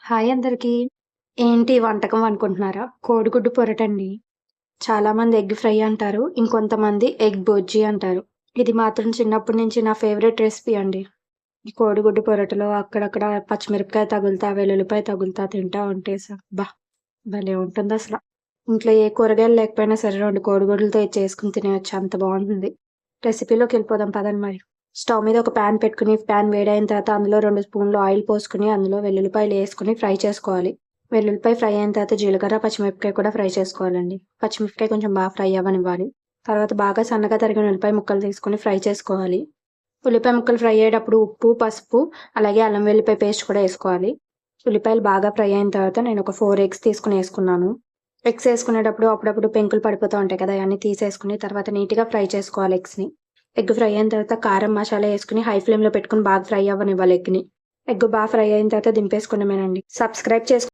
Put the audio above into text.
Hi అందరికీ. ఏంటి వంటకం అనుకుంటున్నారా? కోడిగుడ్డు పొరటండి. చాలామంది ఎగ్ ఫ్రై అంటారు. ఇంకొంతమంది ఎగ్ బుర్జీ అంటారు. ఇది మాత్రం చిన్నప్పటి నుంచి నా ఫేవరెట్ రెసిపీ అండి. ఈ కోడిగుడ్డు పొరటులో అక్కడక్కడ పచ్చిమిరపకాయ తగులుతా, వెల్లుల్లిపాయ తగులుతా తింటా ఉంటే అబ్బా! భలే ఉంటుందసల. ఇంట్లో ఏ కూరగాయలు లేకపోయినా సరే 2 కోడిగుడ్లతో ఇది చేసుకొని తినేయొచ్చు. అంత బావుంటుంది. రెసిపీలోకెళ్ళిపోదాం పదండి మరి. స్టవ్ మీద ఒక పాన్ పెట్టుకొని, పాన్ వేడైన తర్వాత అందులో 2 స్పూన్లు ఆయిల్ పోసుకొని, అందులో వెల్లుల్లిపాయలేసుకొని ఫ్రై చేసుకోవాలి. వెల్లుల్లిపాయ ఫ్రై అయిన తర్వాత జీలకర్ర, పచ్చిమిరపకాయ కూడా ఫ్రై చేసుకోవాలండి. పచ్చిమిరపకాయ కొంచెం బాగా ఫ్రై అవ్వనివ్వాలి. తర్వాత బాగా సన్నగా తరిగిన ఉల్లిపాయ ముక్కలు తీసుకొని ఫ్రై చేసుకోవాలి. ఉల్లిపాయ ముక్కలు ఫ్రై అయ్యేటప్పుడు ఉప్పు, పసుపు అలాగే అల్లం వెల్లిపాయ పేస్ట్ కూడా ఏసుకోవాలి. ఉల్లిపాయలు బాగా ఫ్రై అయిన తర్వాత నేను ఒక 4 ఎగ్స్ తీసుకొని ఏసుకున్నాను. ఎగ్స్ ఏసుకునేటప్పుడు అప్పుడప్పుడు పెంకులు పడిపోతూ ఉంటాయి కదా! అయన్నీ తీసేసుకొని తర్వాత నీట్‌గా ఫ్రై చేసుకోవాలి ఎగ్స్‌ని. ఎగ్ ఫ్రై అయిన తర్వాత కారం, మసాలా ఏసుకొని హై ఫ్లేమ్‌లో పెట్టుకొని బాగా ఫ్రై అవ్వనివ్వాలి ఎగ్‌ని. ఎగ్ బాగా ఫ్రై అయిన తర్వాత దింపేసుకోవడమేనండి. సబ్స్క్రైబ్ చేసుకో